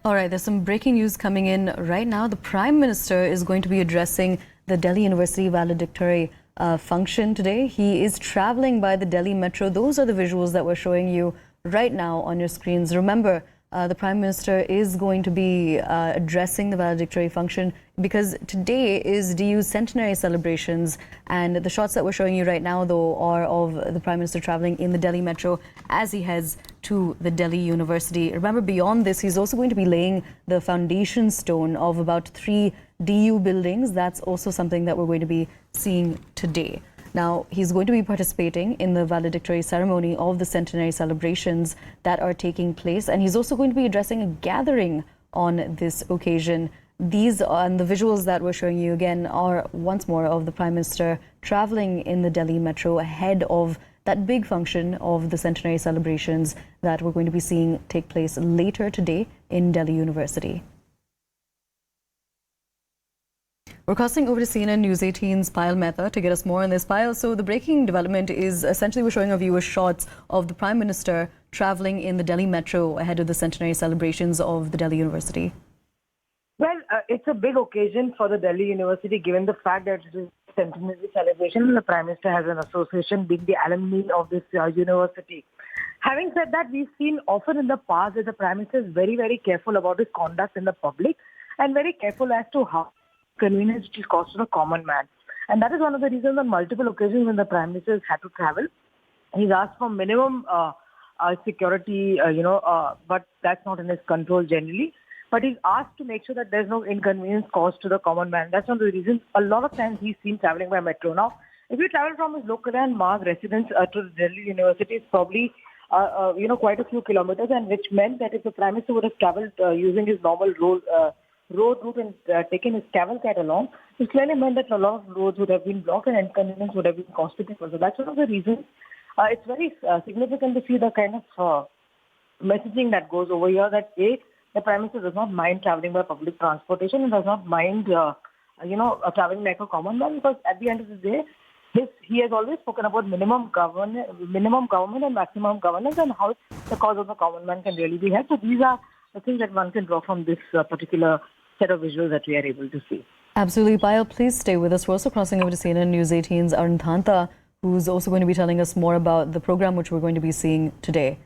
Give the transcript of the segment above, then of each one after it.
All right, there's some breaking news coming in right now. The Prime Minister is going to be addressing the Delhi University valedictory function today. He is traveling by the Delhi Metro. Those are the visuals that we're showing you right now on your screens. Remember, the Prime Minister is going to be addressing the valedictory function because today is DU's centenary celebrations, and the shots that we're showing you right now, though, are of the Prime Minister traveling in the Delhi Metro as he heads to the Delhi University. Remember, beyond this, he's also going to be laying the foundation stone of about 3 DU buildings. That's also something that we're going to be seeing today. Now, he's going to be participating in the valedictory ceremony of the centenary celebrations that are taking place, and he's also going to be addressing a gathering on this occasion. These and the visuals that we're showing you again are once more of the Prime Minister traveling in the Delhi Metro ahead of that big function of the centenary celebrations that we're going to be seeing take place later today in Delhi University. We're crossing over to CNN News 18's Payal Mehta to get us more on this. Payal, so the breaking development is essentially we're showing our viewers shots of the Prime Minister traveling in the Delhi Metro ahead of the centenary celebrations of the Delhi University. Well, it's a big occasion for the Delhi University given the fact that it is a centenary celebration. The Prime Minister has an association being the alumni of this university. Having said that, we've seen often in the past that the Prime Minister is very, very careful about his conduct in the public and very careful as to how convenience it is caused to the common man. And that is one of the reasons on multiple occasions when the Prime Minister has had to travel. He's asked for minimum security, but that's not in his control generally. But he's asked to make sure that there's no inconvenience caused to the common man. That's one of the reasons a lot of times he's seen traveling by metro. Now, if you travel from his local and Marg residence to the Delhi University, it's probably quite a few kilometers, and which meant that if the Prime Minister would have traveled using his normal road route and taken his cavalcade along, it clearly meant that a lot of roads would have been blocked and inconvenience would have been caused to people. So that's one of the reasons. It's very significant to see the kind of messaging that goes over here that the Prime Minister does not mind traveling by public transportation and does not mind, traveling like a common man, because at the end of the day, he has always spoken about minimum government and maximum governance and how the cause of the common man can really be helped. So these are the things that one can draw from this particular set of visuals that we are able to see. Absolutely. Payal, please stay with us. We're also crossing over to CNN News 18's Arun Thanta, who's also going to be telling us more about the program which we're going to be seeing today.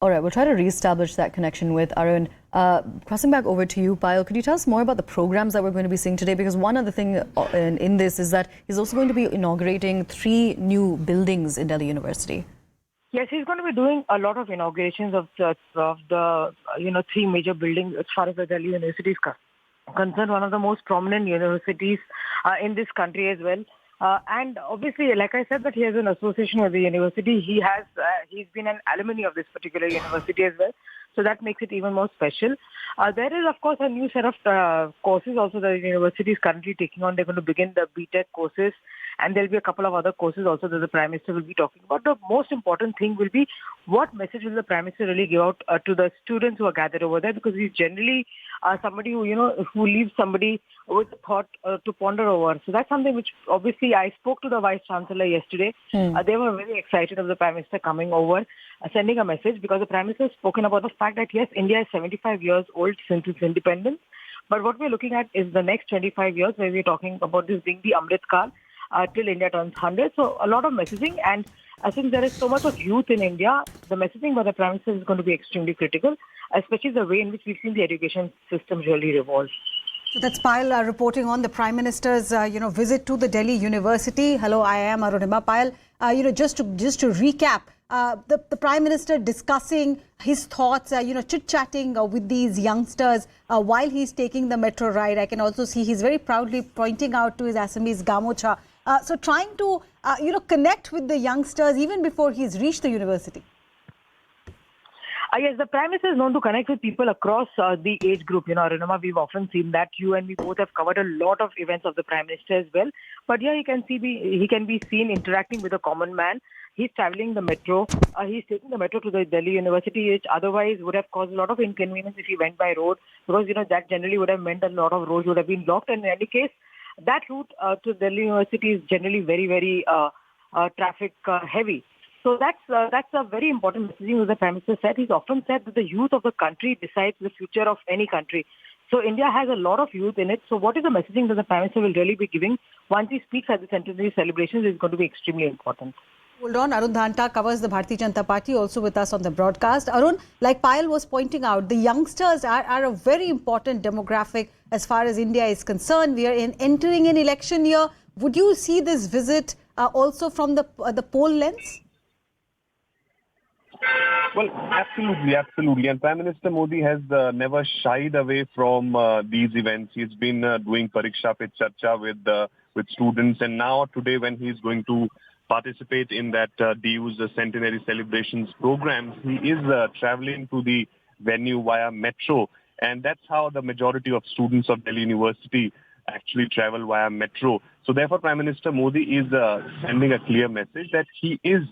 All right, we'll try to reestablish that connection with Arun. Crossing back over to you, Payal, could you tell us more about the programs that we're going to be seeing today? Because one other thing in this is that he's also going to be inaugurating 3 new buildings in Delhi University. Yes, he's going to be doing a lot of inaugurations of the 3 major buildings as far as the Delhi University is concerned. One of the most prominent universities in this country as well. And obviously, like I said, that he has an association with the university. He's been an alumni of this particular university as well. So that makes it even more special. There is, of course, a new set of courses also that the university is currently taking on. They're going to begin the BTech courses. And there'll be a couple of other courses also that the Prime Minister will be talking about. The most important thing will be what message will the Prime Minister really give out to the students who are gathered over there, because he's generally somebody who leaves somebody with a thought to ponder over. So that's something which obviously I spoke to the Vice Chancellor yesterday. They were very excited of the Prime Minister coming over, sending a message, because the Prime Minister has spoken about the fact that yes, India is 75 years old since its independence. But what we're looking at is the next 25 years where we're talking about this being the Amrit Kaal. Till India turns 100. So a lot of messaging, and since there is so much of youth in India, the messaging by the Prime Minister is going to be extremely critical, especially the way in which we've seen the education system really revolve. So that's Payal reporting on the Prime Minister's visit to the Delhi University. Hello, I am Arunima. Payal, just to recap, the Prime Minister discussing his thoughts, chit-chatting with these youngsters while he's taking the metro ride. I can also see he's very proudly pointing out to his Assamese gamocha. So trying to, connect with the youngsters even before he's reached the university. Yes, the Prime Minister is known to connect with people across the age group. Arunima, we've often seen that. You and me both have covered a lot of events of the Prime Minister as well. But yeah, he can be seen interacting with the common man. He's traveling the metro. He's taking the metro to the Delhi University, which otherwise would have caused a lot of inconvenience if he went by road, because that generally would have meant a lot of roads would have been blocked. And in any case, that route to Delhi University is generally very, very traffic heavy. So So that's a very important messaging that the Prime Minister said. He's often said that the youth of the country decides the future of any country. So India has a lot of youth in it. So what is the messaging that the Prime Minister will really be giving once he speaks at the Centenary celebrations is going to be extremely important. Hold on, Arun Dhanta covers the Bharatiya Janata Party, also with us on the broadcast. Arun, like Payal was pointing out, the youngsters are a very important demographic as far as India is concerned. We are entering an election year. Would you see this visit also from the poll lens? Well, absolutely. And Prime Minister Modi has never shied away from these events. He's been doing Pariksha Pe Charcha with students. And now today when he's going to participate in that DU's Centenary celebrations program, he is traveling to the venue via metro. And that's how the majority of students of Delhi University actually travel via metro. So therefore, Prime Minister Modi is sending a clear message that he is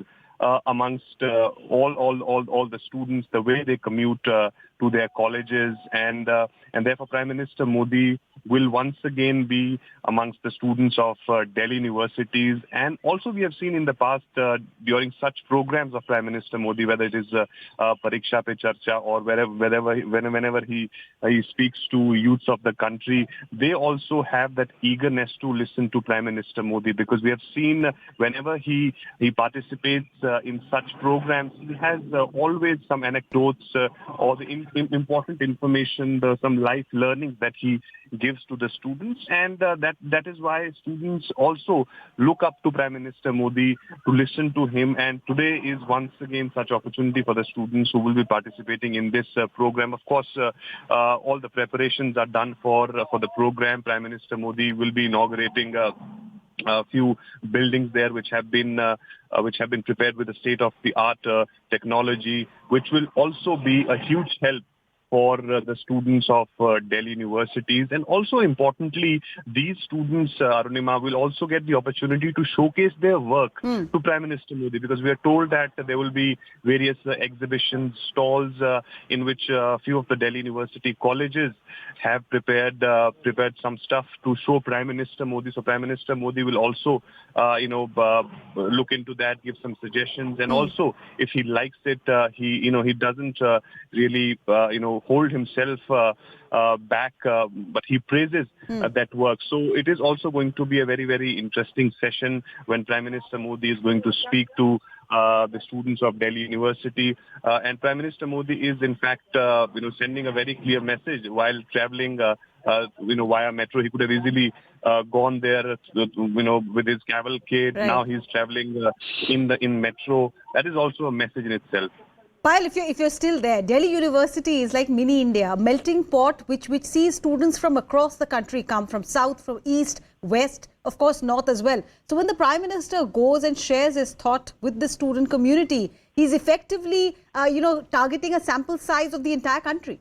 amongst all the students, the way they commute to their colleges, and therefore Prime Minister Modi will once again be amongst the students of Delhi universities. And also we have seen in the past during such programs of Prime Minister Modi, whether it is Pariksha Pe Charcha or whenever he speaks to youths of the country, they also have that eagerness to listen to Prime Minister Modi, because we have seen whenever he participates in such programs, he has always some anecdotes or the important information, some life learnings that he gives to the students, and that is why students also look up to Prime Minister Modi to listen to him. And today is once again such opportunity for the students who will be participating in this program. Of course, all the preparations are done for the program. Prime Minister Modi will be inaugurating a few buildings there which have been prepared with the state-of-the-art technology, which will also be a huge help for the students of Delhi universities. And also importantly, these students, Arunima, will also get the opportunity to showcase their work to Prime Minister Modi, because we are told that there will be various exhibitions, stalls in which a few of the Delhi University colleges have prepared some stuff to show Prime Minister Modi. So Prime Minister Modi will also, look into that, give some suggestions, and also if he likes it, he doesn't really, hold himself back, but he praises that work. So it is also going to be a very, very interesting session when Prime Minister Modi is going to speak to the students of Delhi University. And Prime Minister Modi is in fact, sending a very clear message while traveling, via metro. He could have easily gone there, with his cavalcade. Right. Now he's traveling in metro. That is also a message in itself. Payal, if you're still there, Delhi University is like mini India, a melting pot which sees students from across the country come, from south, from east, west, of course north as well. So when the Prime Minister goes and shares his thought with the student community, he's effectively, targeting a sample size of the entire country.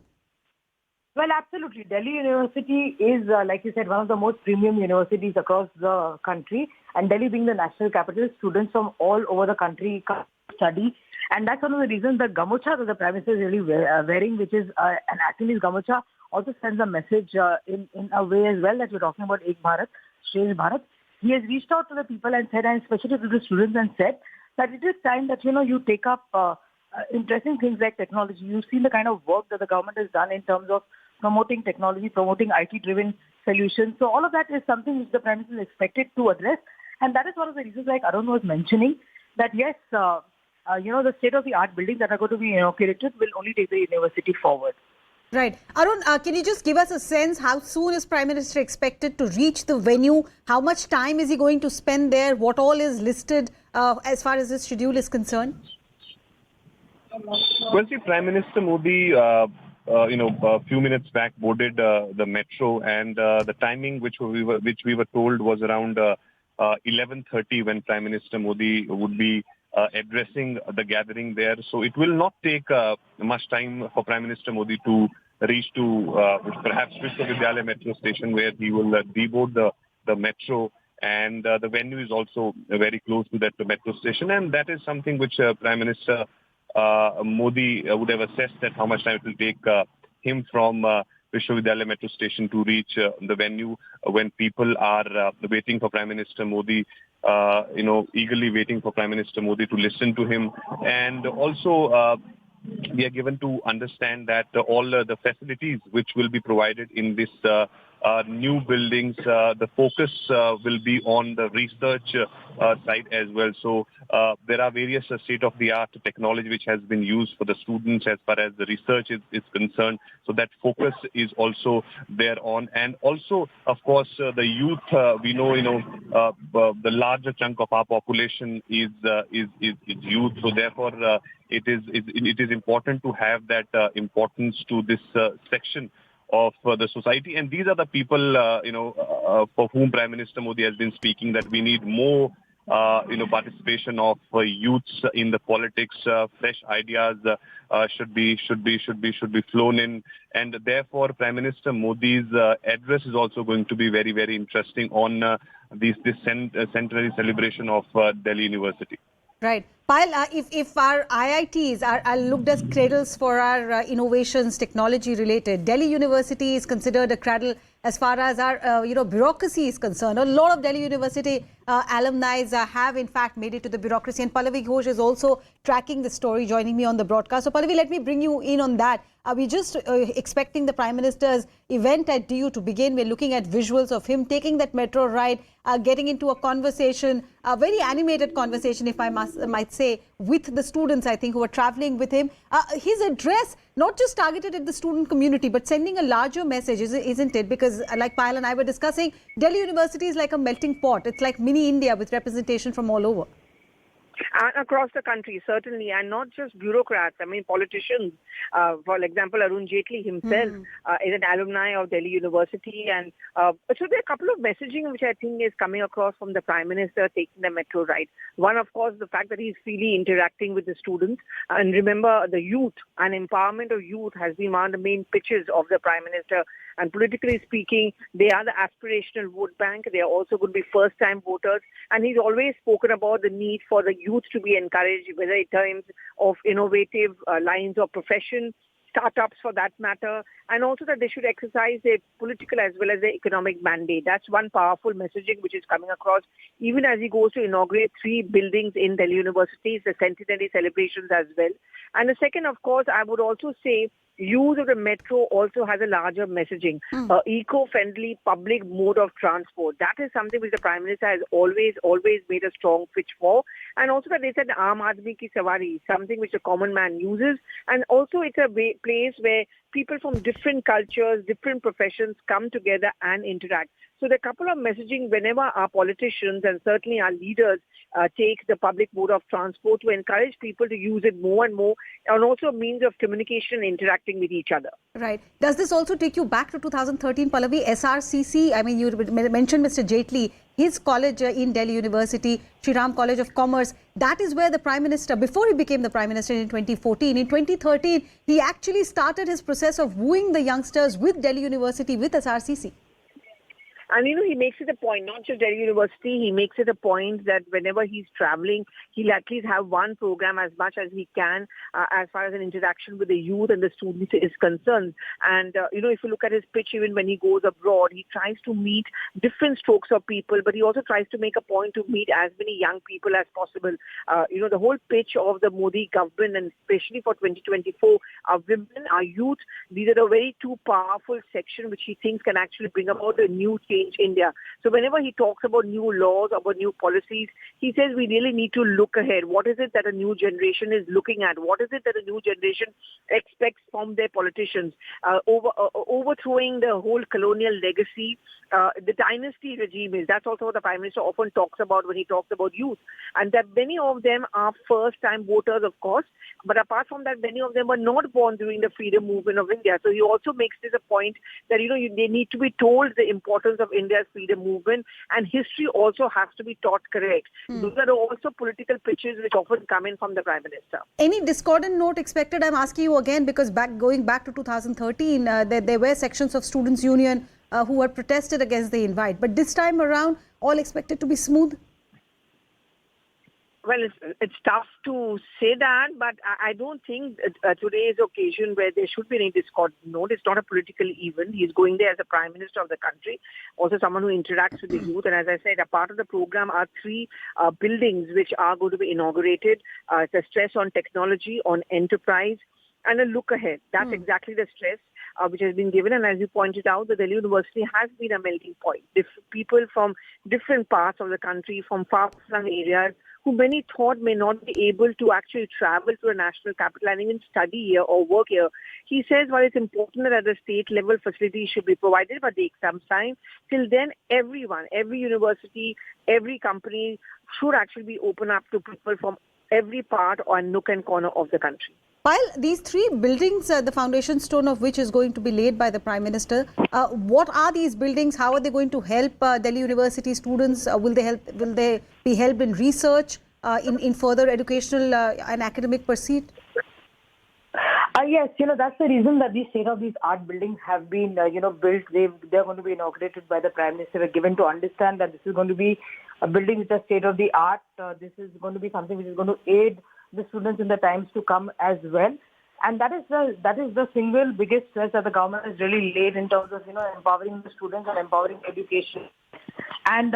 Well, absolutely. Delhi University is, like you said, one of the most premium universities across the country. And Delhi being the national capital, students from all over the country come to study. And that's one of the reasons the gamucha that the Prime Minister is really wearing, which is an Assamese gamucha, also sends a message in a way as well, that we're talking about Ek Bharat, Shresh Bharat. He has reached out to the people and said, and especially to the students, and said that it is time that, you take up interesting things like technology. You've seen the kind of work that the government has done in terms of promoting technology, promoting IT-driven solutions. So all of that is something which the Prime Minister is expected to address. And that is one of the reasons, like Arun was mentioning, that yes, the state-of-the-art buildings that are going to be inaugurated will only take the university forward. Right. Arun, can you just give us a sense, how soon is Prime Minister expected to reach the venue? How much time is he going to spend there? What all is listed as far as his schedule is concerned? Well, see, Prime Minister Modi, a few minutes back boarded the metro, and the timing which we were told was around 11:30 when Prime Minister Modi would be addressing the gathering there. So it will not take much time for Prime Minister Modi to reach to perhaps Vishwavidyalaya metro station, where he will deboard the metro. And the venue is also very close to that metro station. And that is something which Prime Minister Modi would have assessed, that how much time it will take him from Vishwavidyalaya metro station to reach the venue when people are waiting for Prime Minister Modi, eagerly waiting for Prime Minister Modi to listen to him. And also, we are given to understand that all the facilities which will be provided in this new buildings, the focus will be on the research side as well. So there are various state-of-the-art technology which has been used for the students as far as the research is concerned. So that focus is also there on. And also, of course, the youth, we know, the larger chunk of our population is youth. So therefore, it is important to have that importance to this section of the society. And these are the people, for whom Prime Minister Modi has been speaking, that we need more, participation of youths in the politics. Fresh ideas should be flown in. And therefore, Prime Minister Modi's address is also going to be very, very interesting on this centenary celebration of Delhi University. Right. Payal, if our IITs are looked as cradles for our innovations, technology related, Delhi University is considered a cradle as far as our bureaucracy is concerned. A lot of Delhi University alumni have in fact made it to the bureaucracy, and Pallavi Ghosh is also tracking the story, joining me on the broadcast. So Pallavi, let me bring you in on that. Are we just expecting the Prime Minister's event at DU to begin? We're looking at visuals of him taking that metro ride, getting into a conversation, a very animated conversation, if I might say, with the students, I think, who are traveling with him. His address, not just targeted at the student community, but sending a larger message, isn't it? Because like Payal and I were discussing, Delhi University is like a melting pot. It's like mini India with representation from all over. And across the country, certainly, and not just bureaucrats. I mean, politicians. For example, Arun Jaitley himself is an alumni of Delhi University. And so there are a couple of messaging which I think is coming across from the Prime Minister taking the metro ride. One, of course, the fact that he's freely interacting with the students. And remember, the youth and empowerment of youth has been one of the main pitches of the Prime Minister. And politically speaking, they are the aspirational vote bank. They are also going to be first-time voters. And he's always spoken about the need for the youth to be encouraged, whether in terms of innovative lines of profession, startups for that matter, and also that they should exercise their political as well as their economic mandate. That's one powerful messaging which is coming across, even as he goes to inaugurate 3 buildings in Delhi University, the Centenary celebrations as well. And the second, of course, I would also say, use of the metro also has a larger messaging. Eco-friendly public mode of transport. That is something which the Prime Minister has always made a strong pitch for. And also that they said Aam Aadmi Ki Sawari, something which a common man uses. And also it's a place where people from different cultures, different professions come together and interact. So there are a couple of messaging whenever our politicians and certainly our leaders take the public mode of transport to encourage people to use it more and more, and also a means of communication and interacting with each other. Right. Does this also take you back to 2013, Pallavi? SRCC, I mean, you mentioned Mr. Jaitley, his college in Delhi University, Shri Ram College of Commerce, that is where the Prime Minister, before he became the Prime Minister in 2014, in 2013, he actually started his process of wooing the youngsters with Delhi University, with SRCC. And, he makes it a point, not just Delhi University, he makes it a point that whenever he's traveling, he'll at least have one program as much as he can as far as an interaction with the youth and the students is concerned. And, if you look at his pitch, even when he goes abroad, he tries to meet different strokes of people, but he also tries to make a point to meet as many young people as possible. The whole pitch of the Modi government, and especially for 2024, our women, our youth, these are a very two powerful section which he thinks can actually bring about a new change India. So whenever he talks about new laws, about new policies, he says we really need to look ahead. What is it that a new generation is looking at? What is it that a new generation expects from their politicians? Overthrowing the whole colonial legacy, the dynasty regime that's also what the Prime Minister often talks about when he talks about youth. And that many of them are first-time voters, of course, but apart from that, many of them were not born during the freedom movement of India. So he also makes this a point that, they need to be told the importance of India's freedom movement, and history also has to be taught correct. Those are also political pitches which often come in from the Prime Minister. Any discordant note expected? I'm asking you again because going back to 2013, there were sections of Students' Union who had protested against the invite. But this time around, all expected to be smooth? Well, it's tough to say that, but I don't think today is occasion where there should be any discord. No, it's not a political event. He's going there as a Prime Minister of the country, also someone who interacts with the youth. And as I said, a part of the program are three buildings which are going to be inaugurated. It's a stress on technology, on enterprise, and a look ahead. That's exactly the stress which has been given. And as you pointed out, the Delhi University has been a melting point. People from different parts of the country, from far-flung areas, who many thought may not be able to actually travel to a national capital and even study here or work here. He says while it's important that at the state level facilities should be provided, but take some time. Till then, everyone, every university, every company should actually be open up to people from every part or nook and corner of the country. While these three buildings, the foundation stone of which is going to be laid by the Prime Minister, what are these buildings? How are they going to help Delhi University students? Will they be helped in research, in further educational and academic pursuit? Yes, that's the reason that these state-of-the-art buildings have been, built. They're going to be inaugurated by the Prime Minister. We're given to understand that this is going to be a building which is state-of-the-art. This is going to be something which is going to aid the students in the times to come as well. And that is the single biggest stress that the government has really laid in terms of, empowering the students and empowering education. And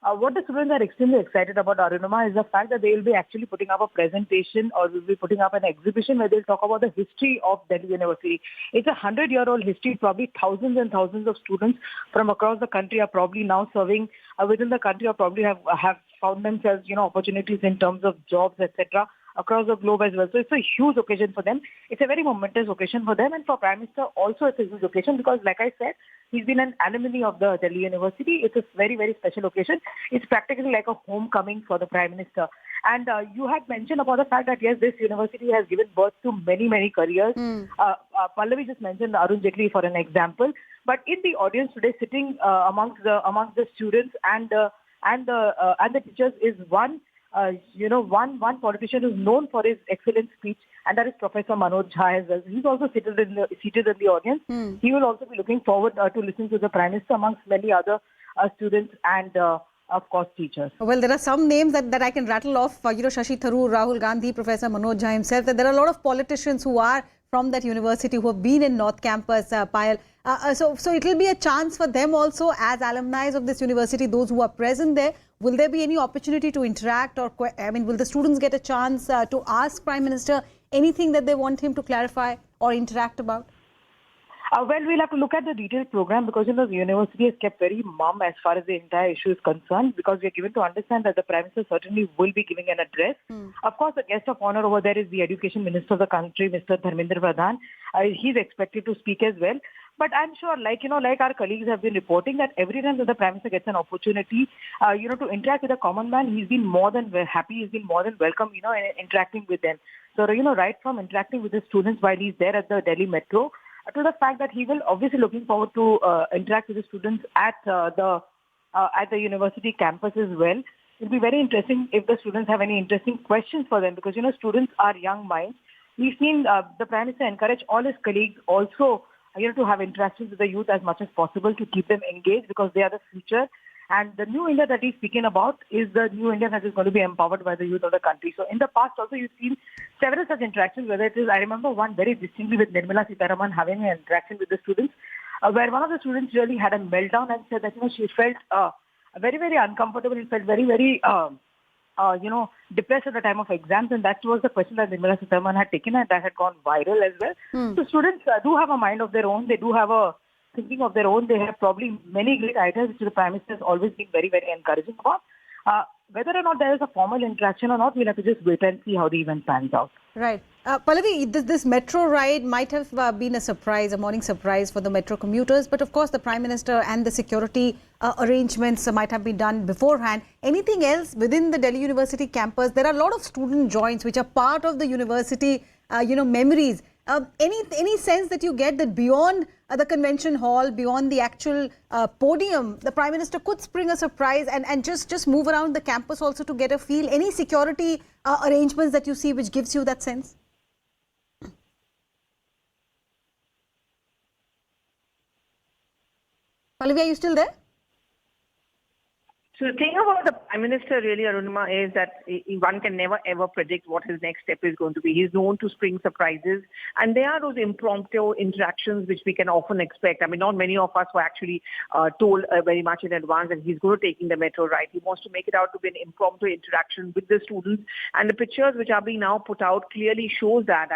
what the students are extremely excited about, Arunima, is the fact that they will be actually putting up a presentation or will be putting up an exhibition where they'll talk about the history of Delhi University. It's a 100-year-old history. Probably thousands and thousands of students from across the country are probably now serving within the country, or probably have found themselves, opportunities in terms of jobs, etc., across the globe as well. So it's a huge occasion for them. It's a very momentous occasion for them, and for Prime Minister also it's a huge occasion because, like I said, he's been an alumni of the Delhi University. It's a very, very special occasion. It's practically like a homecoming for the Prime Minister. And you had mentioned about the fact that, yes, this university has given birth to many, many careers. Pallavi just mentioned Arun Jaitley for an example. But in the audience today, sitting amongst the students and the teachers is one politician who's known for his excellent speech, and that is Professor Manoj Jha as well. He's also seated in the audience. He will also be looking forward to listen to the Prime Minister amongst many other students and, of course, teachers. Well, there are some names that I can rattle off. Shashi Tharoor, Rahul Gandhi, Professor Manoj Jha himself. There are a lot of politicians who are from that university who have been in North Campus, Payal. So it will be a chance for them also as alumni of this university, those who are present there. Will there be any opportunity to interact, or will the students get a chance to ask Prime Minister anything that they want him to clarify or interact about? Well, we'll have to look at the detailed program because, the university has kept very mum as far as the entire issue is concerned, because we are given to understand that the Prime Minister certainly will be giving an address. Of course, the guest of honor over there is the Education Minister of the country, Mr. Dharmendra Pradhan. He's expected to speak as well. But I'm sure, like our colleagues have been reporting, that every time that the Prime Minister gets an opportunity, to interact with a common man, he's been more than happy, he's been more than welcome, in interacting with them. So, right from interacting with the students while he's there at the Delhi Metro, to the fact that he will obviously looking forward to interact with the students at the university campus as well. It'll be very interesting if the students have any interesting questions for them, because, students are young minds. We've seen the Prime Minister encourage all his colleagues also to have interactions with the youth as much as possible to keep them engaged, because they are the future. And the new India that he's speaking about is the new India that is going to be empowered by the youth of the country. So in the past also you've seen several such interactions, whether it is, I remember one very distinctly with Nirmala Sitharaman having an interaction with the students, where one of the students really had a meltdown and said that, she felt very, very uncomfortable and felt very, very, depressed at the time of exams, and that was the question that Nirmala Sitharaman had taken, and that had gone viral as well. So students do have a mind of their own. They do have a thinking of their own. They have probably many great ideas, which the Prime Minister has always been very, very encouraging about. Whether or not there is a formal interaction or not, we'll have to just wait and see how the event pans out. Right. Pallavi, this metro ride might have been a surprise, a morning surprise for the metro commuters. But of course, the Prime Minister and the security arrangements might have been done beforehand. Anything else within the Delhi University campus? There are a lot of student joints which are part of the university, memories. Any sense that you get that beyond the convention hall, beyond the actual podium, the Prime Minister could spring a surprise and just move around the campus also to get a feel? Any security arrangements that you see which gives you that sense? Pallavi, are you still there? So the thing about the Prime Minister really, Arunima, is that one can never ever predict what his next step is going to be. He's known to spring surprises, and there are those impromptu interactions which we can often expect. I mean, not many of us were actually told very much in advance that he's going to take in the metro ride. He wants to make it out to be an impromptu interaction with the students, and the pictures which are being now put out clearly shows that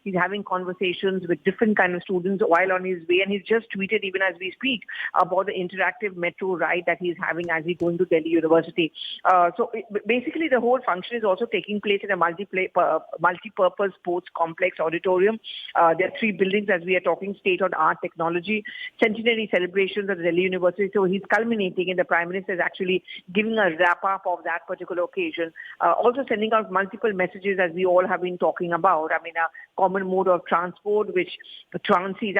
he's having conversations with different kind of students while on his way, and he's just tweeted even as we speak about the interactive metro ride that he's having as he goes to Delhi University. Basically, the whole function is also taking place in a multi-purpose sports complex auditorium. There are 3 buildings as we are talking, state-of-the-art technology, Centenary celebrations at Delhi University. So he's culminating, and the Prime Minister is actually giving a wrap-up of that particular occasion. Also sending out multiple messages as we all have been talking about. I mean, a common mode of transport, which transit.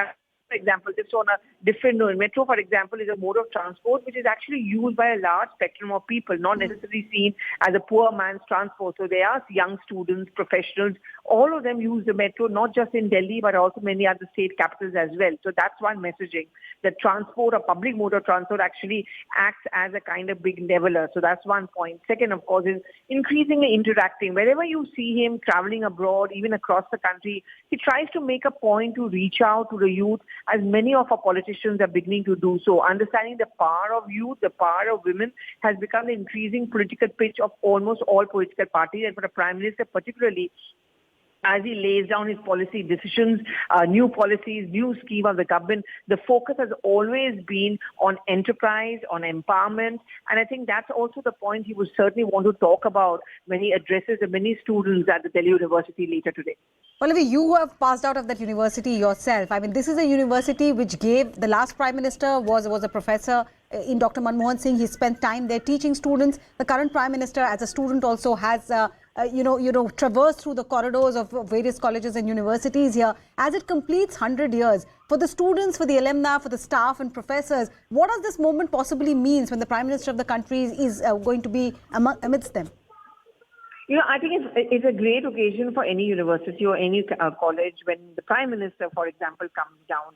For example, just on a different note, metro, for example, is a mode of transport which is actually used by a large spectrum of people, not necessarily seen as a poor man's transport. So there are young students, professionals, all of them use the metro, not just in Delhi, but also many other state capitals as well. So that's one messaging, that transport or public mode of transport actually acts as a kind of big leveler. So that's one point. Second, of course, is increasingly interacting. Wherever you see him traveling abroad, even across the country, he tries to make a point to reach out to the youth, as many of our politicians are beginning to do so. Understanding the power of youth, the power of women has become the increasing political pitch of almost all political parties, and for the Prime Minister particularly, as he lays down his policy decisions, new policies, new scheme of the government, the focus has always been on enterprise, on empowerment. And I think that's also the point he would certainly want to talk about when he addresses the many students at the Delhi University later today. Pallavi, you have passed out of that university yourself. I mean, this is a university which gave, the last Prime Minister was a professor in Dr. Manmohan Singh. He spent time there teaching students. The current Prime Minister, as a student, also has traversed through the corridors of various colleges and universities here. As it completes 100 years, for the students, for the alumni, for the staff and professors, what does this moment possibly mean when the Prime Minister of the country is going to be amidst them? I think it's a great occasion for any university or any college when the Prime Minister, for example, comes down.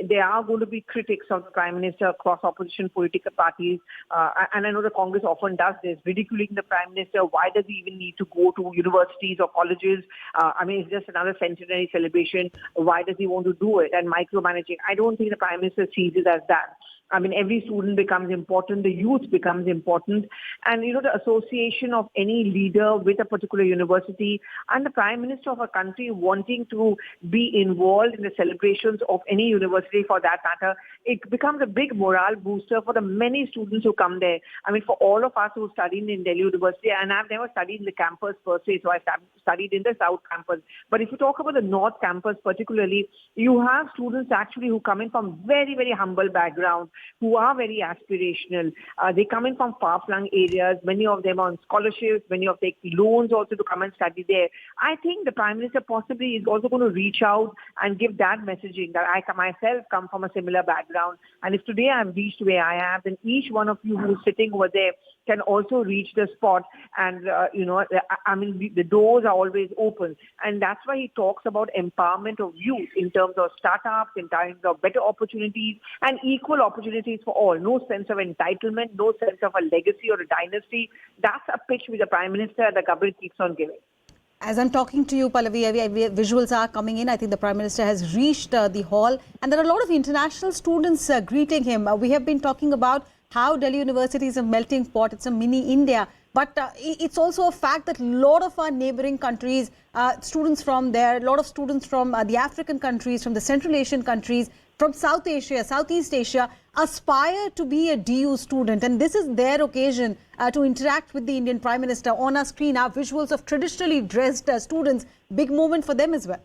There are going to be critics of the Prime Minister across opposition political parties. And I know the Congress often does this, ridiculing the Prime Minister. Why does he even need to go to universities or colleges? It's just another centenary celebration. Why does he want to do it? And micromanaging. I don't think the Prime Minister sees it as that. Every student becomes important, the youth becomes important, and the association of any leader with a particular university and the Prime Minister of a country wanting to be involved in the celebrations of any university for that matter, it becomes a big morale booster for the many students who come there. For all of us who studied in Delhi University, and I've never studied in the campus per se, so I studied in the South Campus. But if you talk about the North Campus particularly, you have students actually who come in from very, very humble backgrounds, who are very aspirational. They come in from far-flung areas. Many of them are on scholarships. Many of them take loans also to come and study there. I think the Prime Minister possibly is also going to reach out and give that messaging that I myself come from a similar background. And if today I've reached where I am, then each one of you who's sitting over there can also reach the spot. And, the doors are always open. And that's why he talks about empowerment of youth in terms of startups, in terms of better opportunities and equal opportunities for all. No sense of entitlement, no sense of a legacy or a dynasty. That's a pitch which the Prime Minister and the government keeps on giving. As I'm talking to you, Pallavi, visuals are coming in. I think the Prime Minister has reached the hall, and there are a lot of international students greeting him. We have been talking about how Delhi University is a melting pot. It's a mini India. But it's also a fact that a lot of our neighboring countries, students from there, a lot of students from the African countries, from the Central Asian countries, from South Asia, Southeast Asia, aspire to be a DU student. And this is their occasion to interact with the Indian Prime Minister. On our screen are visuals of traditionally dressed students. Big moment for them as well.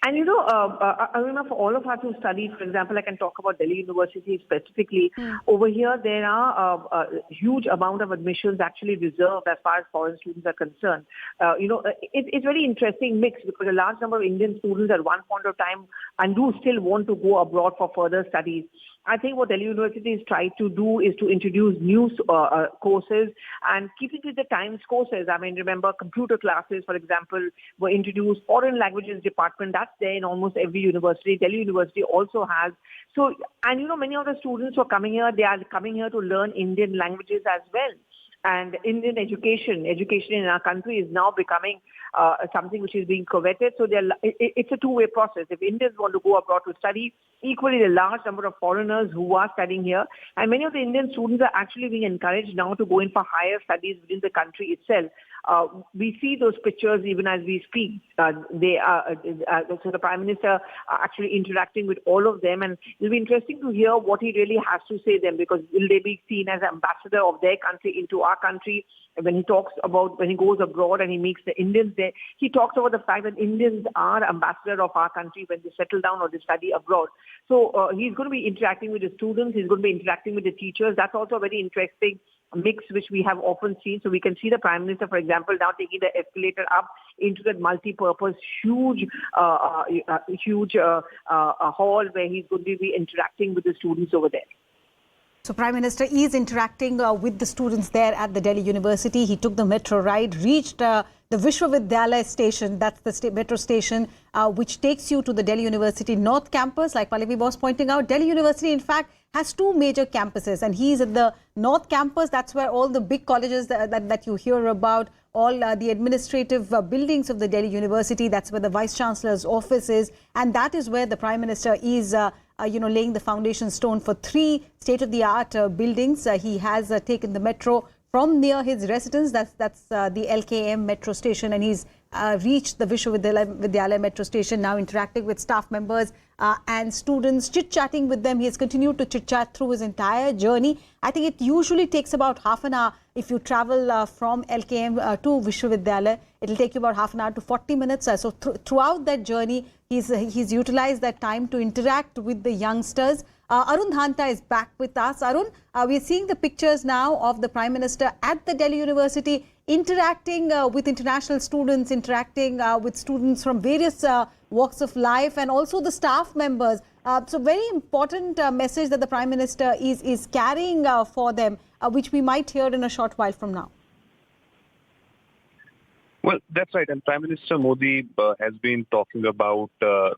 And Aruna, for all of us who studied, for example, I can talk about Delhi University specifically. Over here, there are a huge amount of admissions actually reserved as far as foreign students are concerned. It's very interesting mix because a large number of Indian students at one point of time and do still want to go abroad for further studies. I think what Delhi University is trying to do is to introduce new courses and keep it with the times courses. I mean, remember computer classes, for example, were introduced. Foreign languages department, that's there in almost every university. Delhi University also has. So, and many of the students who are coming here, they are coming here to learn Indian languages as well. And Indian education in our country is now becoming something which is being coveted. So it's a two-way process. If Indians want to go abroad to study, equally a large number of foreigners who are studying here. And many of the Indian students are actually being encouraged now to go in for higher studies within the country itself. We see those pictures even as we speak. So the Prime Minister actually interacting with all of them, and it'll be interesting to hear what he really has to say them, because will they be seen as ambassador of their country into our country? When he talks about, when he goes abroad and he meets the Indians there, he talks about the fact that Indians are ambassador of our country when they settle down or they study abroad. So he's going to be interacting with the students, he's going to be interacting with the teachers. That's also a very interesting mix which we have often seen. So we can see the Prime Minister, for example, now taking the escalator up into that multi-purpose huge hall where he's going to be interacting with the students over there. So Prime Minister is interacting with the students there at the Delhi University. He took the metro ride, reached the Vishwavidyalaya station, that's the metro station, which takes you to the Delhi University North Campus. Like Pallavi was pointing out, Delhi University, in fact, has two major campuses, and he's at the North Campus. That's where all the big colleges that you hear about, all the administrative buildings of the Delhi University, that's where the Vice Chancellor's office is, and that is where the Prime Minister is laying the foundation stone for 3 state-of-the-art buildings. He has taken the metro from near his residence, that's the LKM metro station, and he's reached the Vishwavidyalaya metro station, now interacting with staff members and students, chit-chatting with them. He has continued to chit-chat through his entire journey. I think it usually takes about half an hour if you travel from LKM to Vishwavidyalaya. It'll take you about half an hour to 40 minutes. So throughout that journey, he's utilized that time to interact with the youngsters. Arun Dhanta is back with us. Arun, we are seeing the pictures now of the Prime Minister at the Delhi University interacting with international students, interacting with students from various walks of life, and also the staff members. So very important message that the Prime Minister is carrying for them, which we might hear in a short while from now. Well, that's right. And Prime Minister Modi has been talking about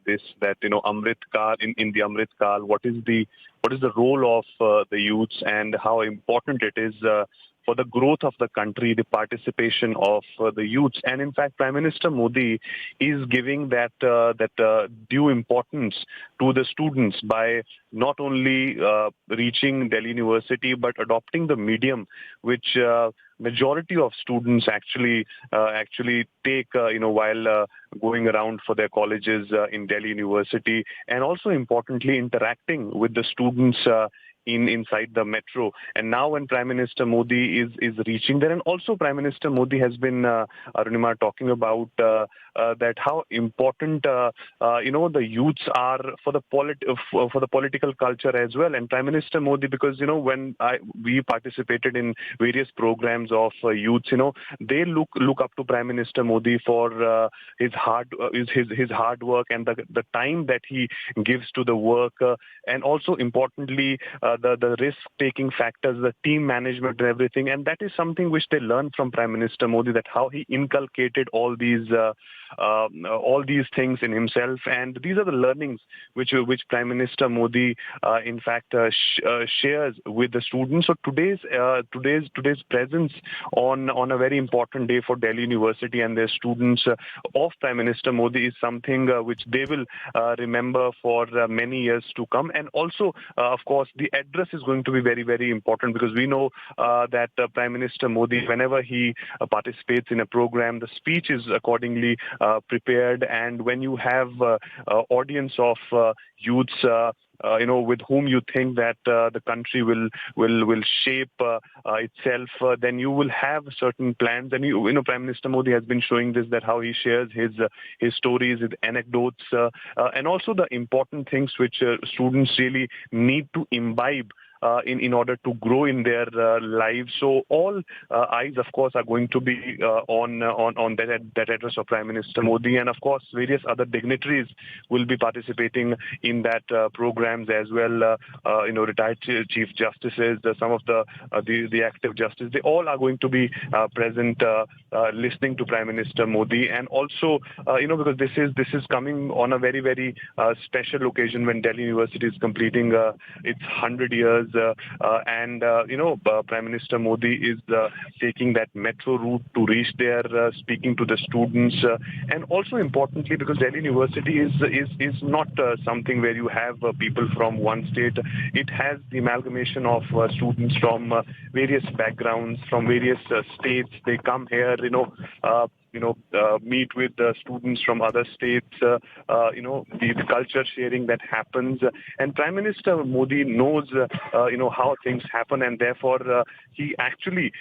this, that, Amrit Kaal, in the Amrit Kaal, what is the role of the youths and how important it is for the growth of the country, the participation of the youths. And in fact, Prime Minister Modi is giving that due importance to the students by not only reaching Delhi University, but adopting the medium which majority of students actually take while going around for their colleges in Delhi University, and also importantly interacting with the students inside the metro. And now when Prime Minister Modi is reaching there, and also Prime Minister Modi has been Arunima talking about that how important the youths are for the political culture as well. And Prime Minister Modi, because when we participated in various programs of youths, they look up to Prime Minister Modi for his hard work and the time that he gives to the work, and also importantly the risk-taking factors, the team management and everything. And that is something which they learned from Prime Minister Modi, that how he inculcated all these things in himself. And these are the learnings which Prime Minister Modi in fact shares with the students. So today's presence on a very important day for Delhi University and their students of Prime Minister Modi is something which they will remember for many years to come. And also, of course, the address is going to be very, very important, because we know that Prime Minister Modi, whenever he participates in a program, the speech is accordingly prepared. And when you have audience of youths, with whom you think that the country will shape itself, then you will have certain plans. And Prime Minister Modi has been showing this, that how he shares his stories, his anecdotes, and also the important things which students really need to imbibe in order to grow in their lives. So all eyes, of course, are going to be on that address of Prime Minister Modi, and of course, various other dignitaries will be participating in that programs as well. Retired chief justices, some of the active justices, they all are going to be present, listening to Prime Minister Modi, and also because this is coming on a very, very special occasion when Delhi University is completing its 100 years, and Prime Minister Modi is taking that metro route to reach there, speaking to the students, and also importantly, because Delhi University is not something where you have people from one state. It has the amalgamation of students from various backgrounds, from various states. They come here, meet with students from other states, the culture sharing that happens. And Prime Minister Modi knows, how things happen, and therefore he actually,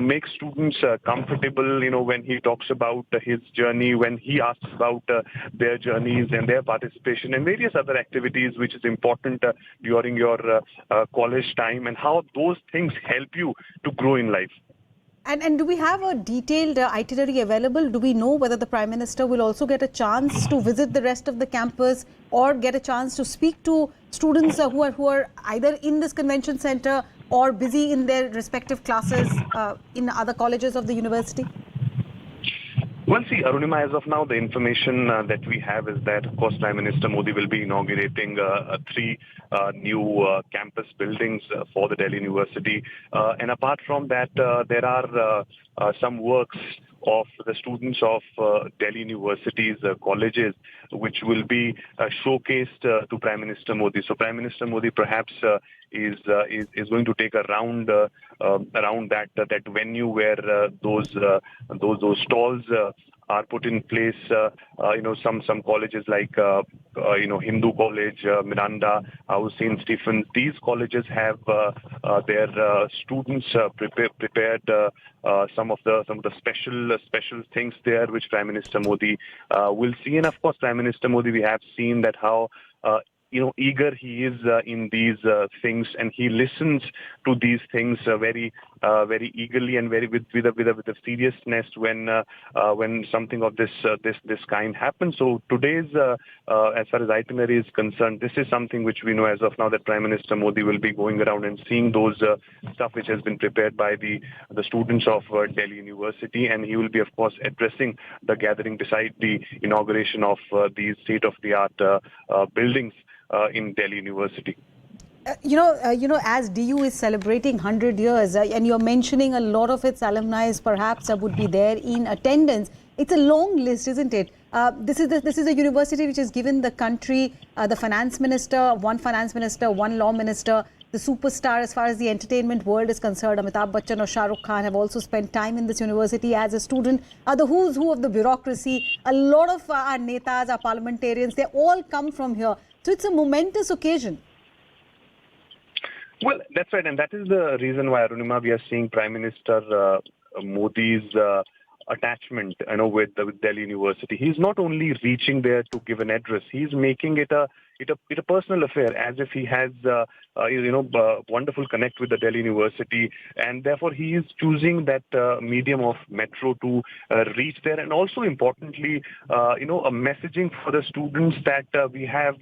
makes students comfortable, when he talks about his journey, when he asks about their journeys and their participation and various other activities, which is important during your college time, and how those things help you to grow in life. And do we have a detailed itinerary available? Do we know whether the Prime Minister will also get a chance to visit the rest of the campus or get a chance to speak to students who are either in this convention center or busy in their respective classes in other colleges of the university? Well, see, Arunima, as of now, the information that we have is that, of course, Prime Minister Modi will be inaugurating 3 new campus buildings for the Delhi University. And apart from that, there are some works of the students of Delhi University's colleges, which will be showcased to Prime Minister Modi. So Prime Minister Modi perhaps is going to take a round around that venue where those stalls are put in place. Some colleges like Hindu College, Miranda, St. Stephen's. These colleges have their students prepared some of the special things there, which Prime Minister Modi will see. And of course, Prime Minister Modi, we have seen that how eager he is in these things, and he listens to these things very eagerly and very with a seriousness when something of this kind happens. So today's, as far as itinerary is concerned, this is something which we know as of now, that Prime Minister Modi will be going around and seeing those stuff which has been prepared by the students of Delhi University, and he will be, of course, addressing the gathering beside the inauguration of these state-of-the-art buildings in Delhi University. As DU is celebrating 100 years, and you're mentioning a lot of its alumni perhaps would be there in attendance. It's a long list, isn't it? This is a university which has given the country the finance minister, one law minister, the superstar as far as the entertainment world is concerned. Amitabh Bachchan or Shah Rukh Khan have also spent time in this university as a student. The who's who of the bureaucracy, a lot of our netas, our parliamentarians, they all come from here. So it's a momentous occasion. Well, that's right. And that is the reason why, Arunima, we are seeing Prime Minister Modi's attachment, with Delhi University. He's not only reaching there to give an address, he's making it a personal affair, as if he has wonderful connect with the Delhi University, and therefore he is choosing that medium of metro to reach there. And also importantly, a messaging for the students that we have,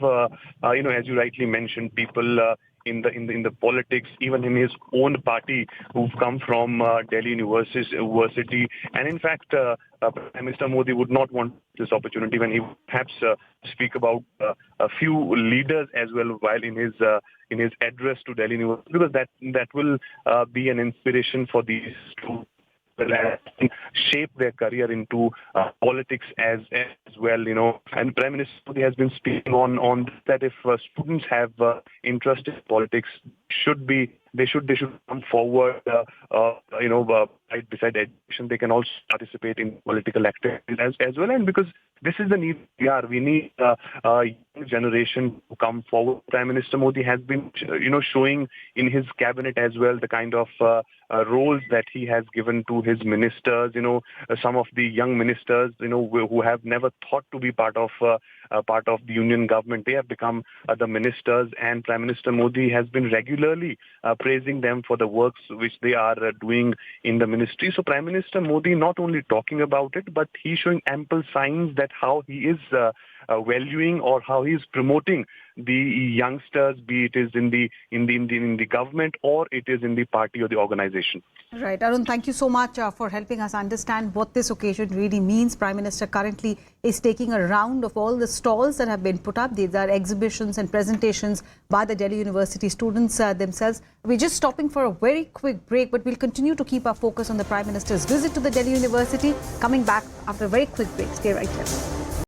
as you rightly mentioned, people in the politics, even in his own party, who've come from Delhi University. And in fact, Prime Minister Modi would not want this opportunity when he perhaps speak about a few leaders as well while in his address to Delhi University, because that will be an inspiration for these two shape their career into politics as well, And Prime Minister Modi has been speaking on that if students have interest in politics, they should come forward, right beside education, they can also participate in political activities as well. And because this is the need we need a young generation to come forward. Prime Minister Modi has been, showing in his cabinet as well the kind of roles that he has given to his ministers. Some of the young ministers, who have never thought to be part of the union government, they have become the ministers, and Prime Minister Modi has been regularly praising them for the works which they are doing in the ministry. So Prime Minister Modi not only talking about it, but he's showing ample signs that how he is valuing or how he is promoting the youngsters, be it is in the government or it is in the party or the organization. Right. Arun, thank you so much for helping us understand what this occasion really means. Prime Minister currently is taking a round of all the stalls that have been put up. These are exhibitions and presentations by the Delhi University students themselves. We're just stopping for a very quick break, but we'll continue to keep our focus on the Prime Minister's visit to the Delhi University. Coming back after a very quick break. Stay right here.